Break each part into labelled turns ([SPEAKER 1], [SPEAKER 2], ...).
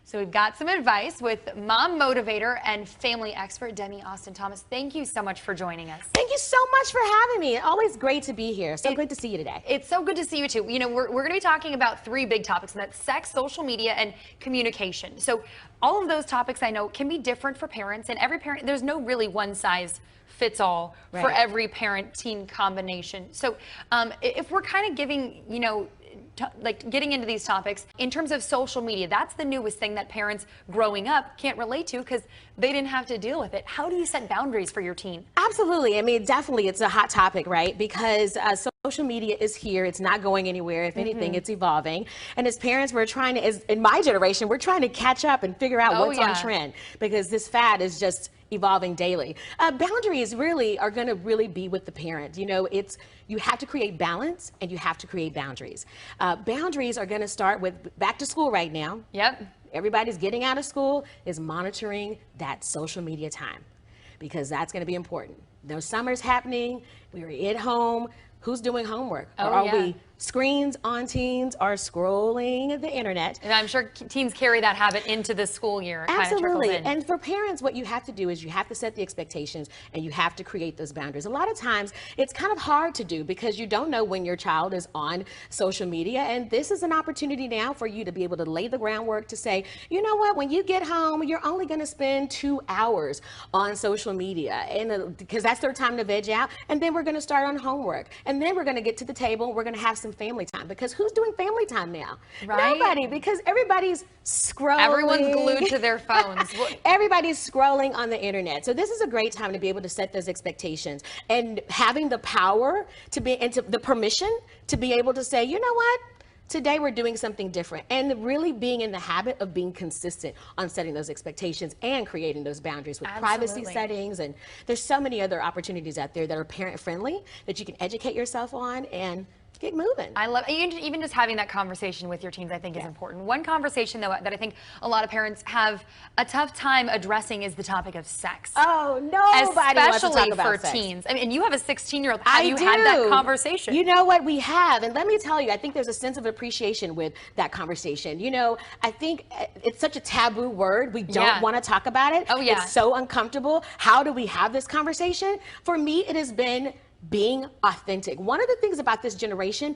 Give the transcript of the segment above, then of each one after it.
[SPEAKER 1] So we've got some advice with mom motivator and family expert Demi Austin Thomas. Thank you so much for joining us.
[SPEAKER 2] Thank you so much for having me. Always great to be here. So good to see you today.
[SPEAKER 1] It's so good to see you too. You know, we're going to be talking about three big topics, and that's sex, social media, and communication. So all of those topics I know can be different for parents, and every parent, there's no really one size fits all for every parent-teen combination. So if we're kind of giving, you know, like getting into these topics in terms of social media, that's the newest thing that parents growing up can't relate to because they didn't have to deal with it. How do you set boundaries for your teen?
[SPEAKER 2] Absolutely. I mean, definitely it's a hot topic, right? Because social media is here. It's not going anywhere. If anything, it's evolving. And as parents, we're trying to, as in my generation, we're trying to catch up and figure out what's on trend because this fad is just evolving daily. Boundaries really are going to really be with the parent. You know, you have to create balance and you have to create boundaries. Boundaries are going to start with back to school right now.
[SPEAKER 1] Yep.
[SPEAKER 2] Everybody's getting out of school is monitoring that social media time because that's going to be important. No summer's happening. We're at home. Who's doing homework? Or are we screens on teens are scrolling the internet?
[SPEAKER 1] And I'm sure teens carry that habit into the school year.
[SPEAKER 2] Absolutely. And for parents, what you have to do is you have to set the expectations and you have to create those boundaries. A lot of times it's kind of hard to do because you don't know when your child is on social media. And this is an opportunity now for you to be able to lay the groundwork to say, you know what, when you get home, you're only going to spend 2 hours on social media and because that's their time to veg out. And then we're going to start on homework. And then we're going to get to the table. We're going to have some family time because who's doing family time now?
[SPEAKER 1] Right.
[SPEAKER 2] Nobody, because everybody's scrolling.
[SPEAKER 1] Everyone's glued to their phones.
[SPEAKER 2] Everybody's scrolling on the internet. So this is a great time to be able to set those expectations and having the power to be, and the permission to be able to say, you know what? Today we're doing something different and really being in the habit of being consistent on setting those expectations and creating those boundaries with privacy settings. And there's so many other opportunities out there that are parent friendly that you can educate yourself on and get moving.
[SPEAKER 1] I love even just having that conversation with your teens. I think is important. One conversation though that I think a lot of parents have a tough time addressing is the topic of sex.
[SPEAKER 2] Oh, nobody wants to talk about
[SPEAKER 1] for teens. I mean, and you have a 16-year-old. Have you had that conversation?
[SPEAKER 2] You know what, we have, and let me tell you, I think there's a sense of appreciation with that conversation. You know, I think it's such a taboo word. We don't want to talk about it.
[SPEAKER 1] Oh yeah,
[SPEAKER 2] it's so uncomfortable. How do we have this conversation? For me, it has been being authentic. One of the things about this generation,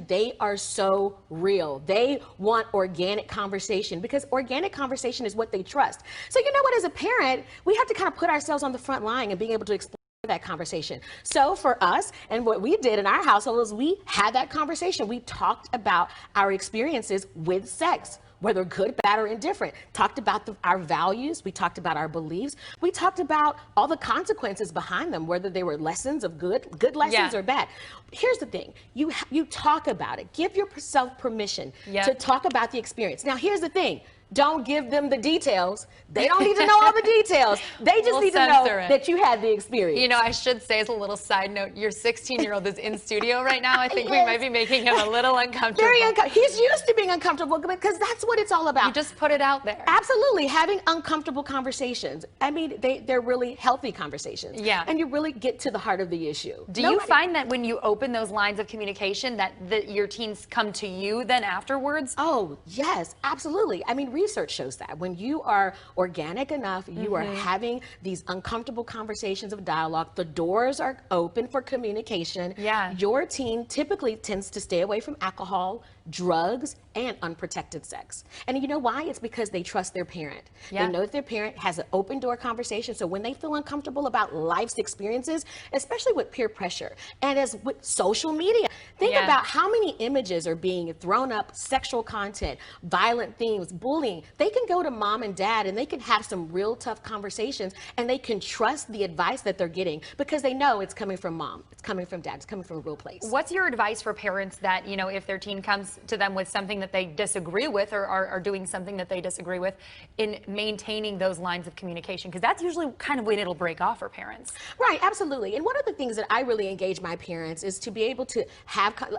[SPEAKER 2] they are so real. They want organic conversation because organic conversation is what they trust. So you know what, as a parent, we have to kind of put ourselves on the front line and being able to explore that conversation. So for us, and what we did in our household is we had that conversation. We talked about our experiences with sex, whether good, bad, or indifferent. Talked about our values. We talked about our beliefs. We talked about all the consequences behind them, whether they were lessons of good lessons or bad. Here's the thing. You talk about it. Give yourself permission to talk about the experience. Now, here's the thing. Don't give them the details. They don't need to know all the details. They just need to know that you had the experience.
[SPEAKER 1] You know, I should say as a little side note, your 16-year-old is in studio right now. I think we might be making him a little uncomfortable.
[SPEAKER 2] Very uncomfortable. He's used to being uncomfortable because that's what it's all about.
[SPEAKER 1] You just put it out there.
[SPEAKER 2] Absolutely. Having uncomfortable conversations. I mean, they're really healthy conversations.
[SPEAKER 1] Yeah.
[SPEAKER 2] And you really get to the heart of the issue.
[SPEAKER 1] Do you find that when you open those lines of communication that your teens come to you then afterwards?
[SPEAKER 2] Oh, yes, absolutely. I mean, research shows that when you are organic enough, you are having these uncomfortable conversations of dialogue, the doors are open for communication.
[SPEAKER 1] Yeah.
[SPEAKER 2] Your teen typically tends to stay away from alcohol, drugs, and unprotected sex. And you know why? It's because they trust their parent. They know that their parent has an open door conversation. So when they feel uncomfortable about life's experiences, especially with peer pressure and as with social media, think about how many images are being thrown up, sexual content, violent themes, bullying. They can go to mom and dad and they can have some real tough conversations and they can trust the advice that they're getting because they know it's coming from mom, it's coming from dad, it's coming from a real place.
[SPEAKER 1] What's your advice for parents that, you know, if their teen comes to them with something that they disagree with or are doing something that they disagree with in maintaining those lines of communication? Because that's usually kind of when it'll break off for parents.
[SPEAKER 2] Right, absolutely. And one of the things that I really engage my parents is to be able to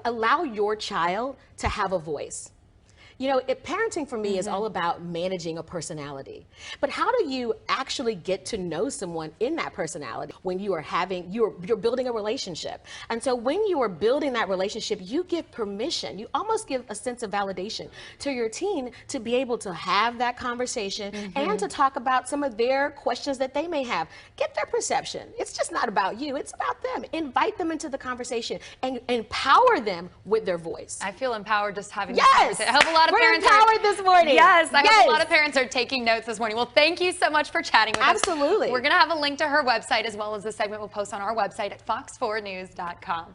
[SPEAKER 2] allow your child to have a voice. Parenting for me is all about managing a personality. But how do you actually get to know someone in that personality when you're building a relationship? And so when you are building that relationship, you give permission. You almost give a sense of validation to your teen to be able to have that conversation and to talk about some of their questions that they may have. Get their perception. It's just not about you. It's about them. Invite them into the conversation and empower them with their voice.
[SPEAKER 1] I feel empowered just having
[SPEAKER 2] Yes.
[SPEAKER 1] this conversation. I hope a lot of
[SPEAKER 2] We're
[SPEAKER 1] parents
[SPEAKER 2] empowered this morning.
[SPEAKER 1] Yes, I
[SPEAKER 2] Yes.
[SPEAKER 1] hope a lot of parents are taking notes this morning. Well, thank you so much for chatting with us.
[SPEAKER 2] Absolutely.
[SPEAKER 1] We're going to have a link to her website as well as the segment we'll post on our website at fox4news.com.